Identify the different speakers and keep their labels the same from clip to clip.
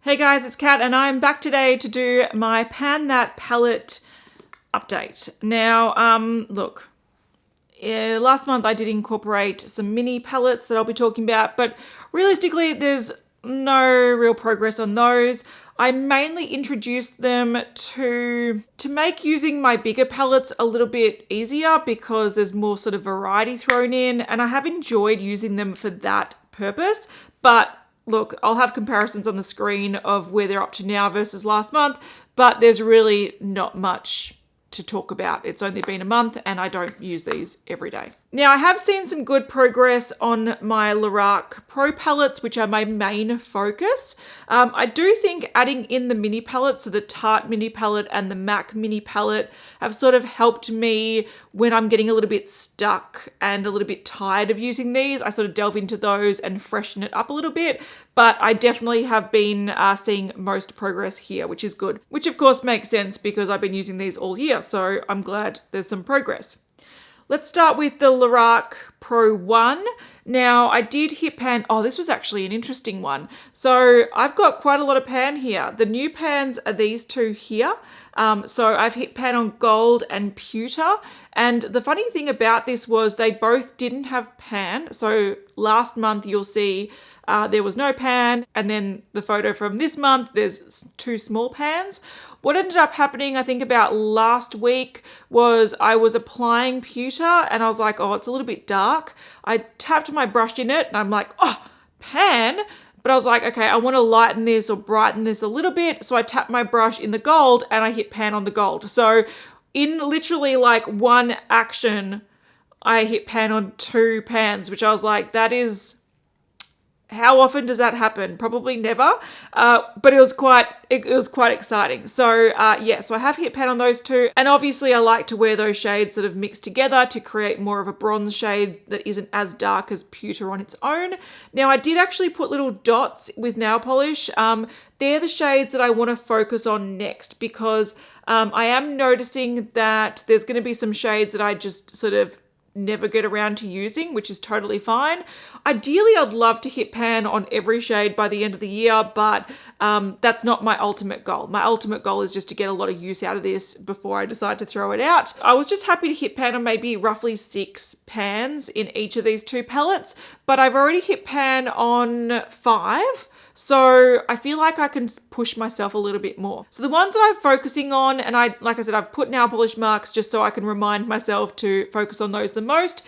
Speaker 1: Hey guys, it's Kat and I'm back today to do my Pan That palette update. Now, look, last month I did incorporate some mini palettes that I'll be talking about, but realistically there's no real progress on those. I mainly introduced them to make using my bigger palettes a little bit easier because there's more sort of variety thrown in, and I have enjoyed using them for that purpose. But look, I'll have comparisons on the screen of where they're up to now versus last month, but there's really not much to talk about. It's only been a month and I don't use these every day. Now, I have seen some good progress on my Lorac Pro palettes, which are my main focus. I do think adding in the mini palettes, so the Tarte mini palette and the MAC mini palette, have sort of helped me when I'm getting a little bit stuck and a little bit tired of using these. I sort of delve into those and freshen it up a little bit, but I definitely have been seeing most progress here, which is good, which of course makes sense because I've been using these all year, so I'm glad there's some progress. Let's start with the Lorac Pro 1. Now, I did hit pan. Oh, this was actually an interesting one. So I've got quite a lot of pan here. The new pans are these two here. So I've hit pan on gold and pewter. And the funny thing about this was they both didn't have pan. So last month you'll see there was no pan, and then the photo from this month, there's two small pans. What ended up happening, I think about last week, was I was applying pewter and I was like, oh, it's a little bit dark. I tapped my brush in it and I'm like, oh, pan. But I was like, okay, I want to lighten this or brighten this a little bit. So I tapped my brush in the gold and I hit pan on the gold. So in literally like one action, I hit pan on two pans, which I was like, that is... how often does that happen? Probably never, but it was quite exciting. So yeah, so I have hit pan on those two, and obviously I like to wear those shades sort of mixed together to create more of a bronze shade that isn't as dark as pewter on its own. Now I did actually put little dots with nail polish. They're the shades that I want to focus on next because I am noticing that there's going to be some shades that I just sort of never get around to using, which is totally fine. Ideally, I'd love to hit pan on every shade by the end of the year, but that's not my ultimate goal. My ultimate goal is just to get a lot of use out of this before I decide to throw it out. I was just happy to hit pan on maybe roughly 6 pans in each of these two palettes, but I've already hit pan on 5. So I feel like I can push myself a little bit more. So the ones that I'm focusing on, and like I said, I've put nail polish marks just so I can remind myself to focus on those the most.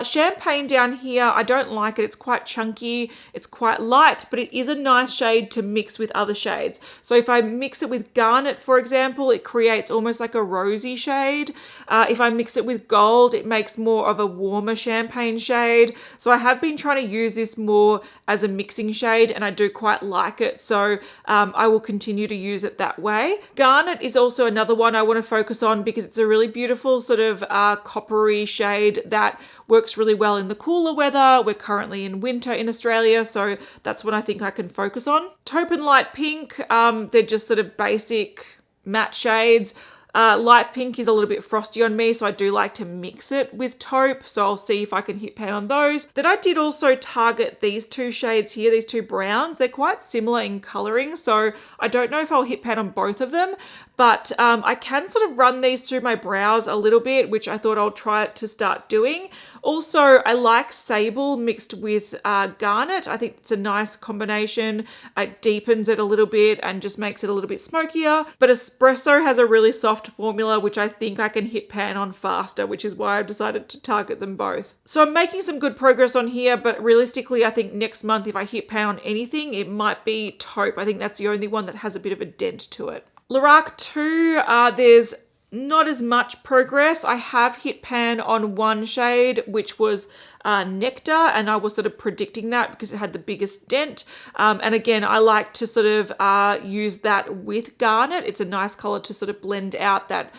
Speaker 1: Champagne down here, I don't like it. It's quite chunky. It's quite light, but it is a nice shade to mix with other shades. So if I mix it with garnet, for example, it creates almost like a rosy shade. If I mix it with gold, it makes more of a warmer champagne shade. So I have been trying to use this more as a mixing shade, and I do quite like it, so I will continue to use it that way. Garnet is also another one I want to focus on because it's a really beautiful sort of coppery shade that works really well in the cooler weather. We're currently in winter in Australia, so that's what I think I can focus on. Taupe and light pink, they're just sort of basic matte shades. Light pink is a little bit frosty on me, so I do like to mix it with taupe, so I'll see if I can hit pan on those. Then I did also target these two shades here, these two browns. They're quite similar in colouring, so I don't know if I'll hit pan on both of them, but I can sort of run these through my brows a little bit, which I thought I'll try to start doing. Also, I like sable mixed with garnet. I think it's a nice combination. It deepens it a little bit and just makes it a little bit smokier. But espresso has a really soft formula, which I think I can hit pan on faster, which is why I've decided to target them both. So I'm making some good progress on here, but realistically, I think next month, if I hit pan on anything, it might be taupe. I think that's the only one that has a bit of a dent to it. Lorac 2, there's not as much progress. I have hit pan on one shade, which was Nectar, and I was sort of predicting that because it had the biggest dent. And again, I like to sort of use that with garnet. It's a nice color to sort of blend out that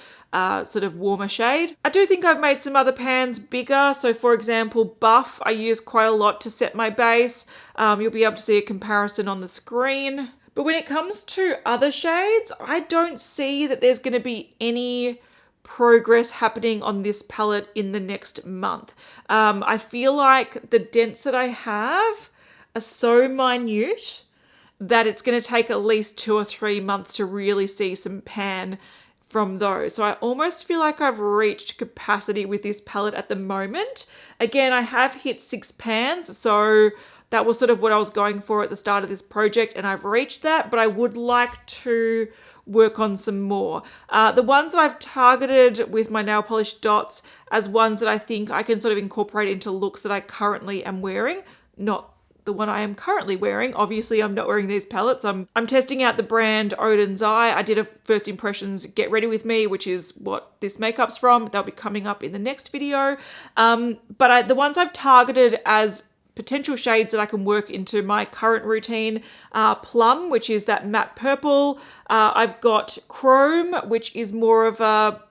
Speaker 1: sort of warmer shade. I do think I've made some other pans bigger. So for example, Buff, I use quite a lot to set my base. You'll be able to see a comparison on the screen. But when it comes to other shades, I don't see that there's going to be any progress happening on this palette in the next month. I feel like the dents that I have are so minute that it's going to take at least 2 or 3 months to really see some pan from those. So I almost feel like I've reached capacity with this palette at the moment. Again, I have hit 6 pans, so that was sort of what I was going for at the start of this project, and I've reached that, but I would like to work on some more. The ones that I've targeted with my nail polish dots as ones that I think I can sort of incorporate into looks that I currently am wearing, not the one I am currently wearing. Obviously, I'm not wearing these palettes. I'm testing out the brand Oden's Eye. I did a first impressions Get Ready With Me, which is what this makeup's from. That'll be coming up in the next video. But the ones I've targeted as potential shades that I can work into my current routine, Plum, which is that matte purple. I've got Chrome, which is more of a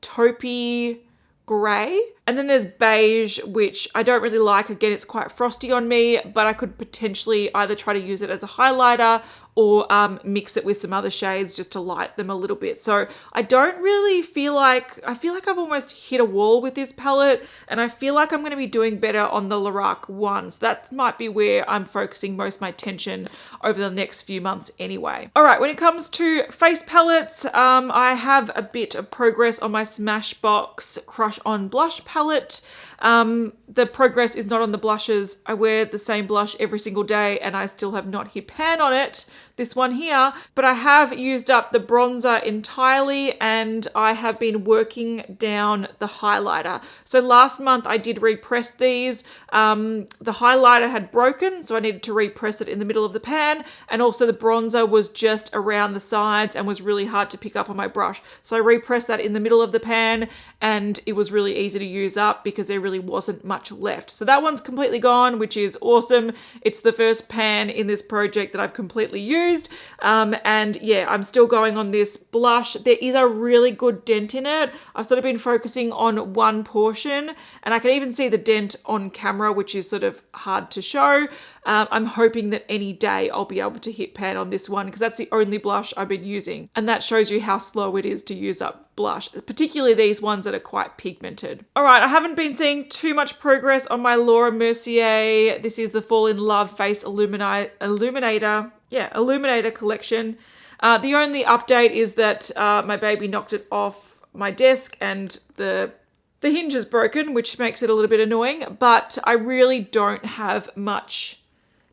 Speaker 1: taupey grey. And then there's Beige, which I don't really like. Again, it's quite frosty on me, but I could potentially either try to use it as a highlighter or mix it with some other shades just to light them a little bit. So I don't really feel like, I feel like I've almost hit a wall with this palette, and I feel like I'm going to be doing better on the Lorac ones. That might be where I'm focusing most of my attention over the next few months anyway. All right, when it comes to face palettes, I have a bit of progress on my Smashbox Crush On blush palette. The progress is not on the blushes. I wear the same blush every single day and I still have not hit pan on it, this one here, but I have used up the bronzer entirely and I have been working down the highlighter. So last month I did repress these. The highlighter had broken, so I needed to repress it in the middle of the pan, and also the bronzer was just around the sides and was really hard to pick up on my brush. So I repressed that in the middle of the pan and it was really easy to use up because there really wasn't much left. So that one's completely gone, which is awesome. It's the first pan in this project that I've completely used. And yeah, I'm still going on this blush. There is a really good dent in it. I've sort of been focusing on one portion and I can even see the dent on camera, which is sort of hard to show. I'm hoping that any day I'll be able to hit pan on this one because that's the only blush I've been using. And that shows you how slow it is to use up blush, particularly these ones that are quite pigmented. All right, I haven't been seeing too much progress on my Laura Mercier. This is the Fall in Love Face Illuminator collection. The only update is that my baby knocked it off my desk and the hinge is broken, which makes it a little bit annoying, but I really don't have much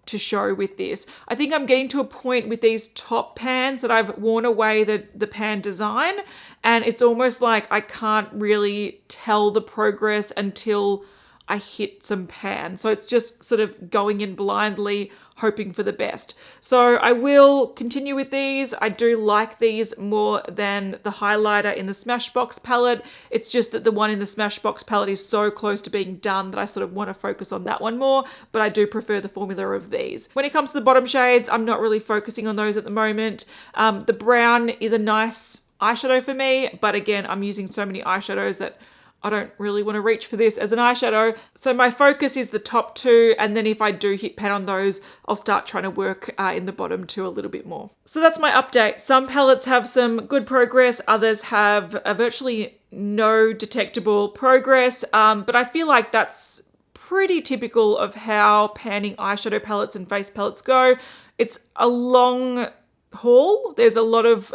Speaker 1: to show with this. I think I'm getting to a point with these top pans that I've worn away the pan design, and it's almost like I can't really tell the progress until I hit some pan. So it's just sort of going in blindly, hoping for the best. So I will continue with these. I do like these more than the highlighter in the Smashbox palette. It's just that the one in the Smashbox palette is so close to being done that I sort of want to focus on that one more, but I do prefer the formula of these. When it comes to the bottom shades, I'm not really focusing on those at the moment. The brown is a nice eyeshadow for me, but again, I'm using so many eyeshadows that I don't really want to reach for this as an eyeshadow. So my focus is the top two, and then if I do hit pan on those, I'll start trying to work in the bottom two a little bit more. So that's my update. Some palettes have some good progress, others have virtually no detectable progress, but I feel like that's pretty typical of how panning eyeshadow palettes and face palettes go. It's a long haul. There's a lot of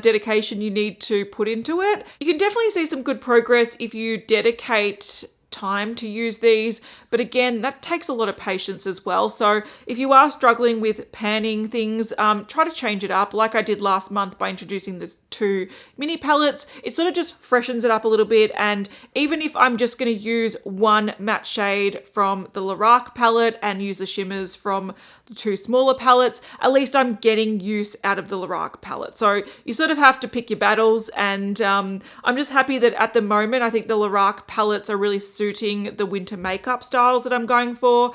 Speaker 1: dedication you need to put into it. You can definitely see some good progress if you dedicate time to use these, but again, that takes a lot of patience as well. So if you are struggling with panning things, try to change it up like I did last month by introducing the 2 mini palettes. It sort of just freshens it up a little bit, and even if I'm just going to use one matte shade from the Lorac palette and use the shimmers from the 2 smaller palettes, at least I'm getting use out of the Lorac palette. So you sort of have to pick your battles, and I'm just happy that at the moment I think the Lorac palettes are really suiting the winter makeup styles that I'm going for.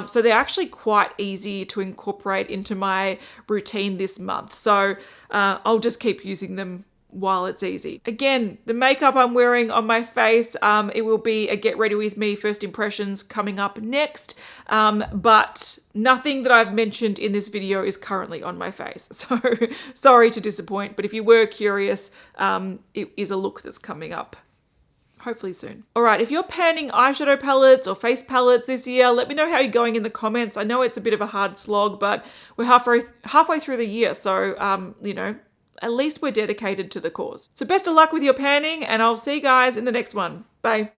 Speaker 1: So they're actually quite easy to incorporate into my routine this month. So I'll just keep using them while it's easy. Again, the makeup I'm wearing on my face, it will be a Get Ready With Me first impressions coming up next, but nothing that I've mentioned in this video is currently on my face. So sorry to disappoint, but if you were curious, it is a look that's coming up hopefully soon. All right, if you're panning eyeshadow palettes or face palettes this year, let me know how you're going in the comments. I know it's a bit of a hard slog, but we're halfway through the year, so you know, at least we're dedicated to the cause. So best of luck with your panning, and I'll see you guys in the next one. Bye.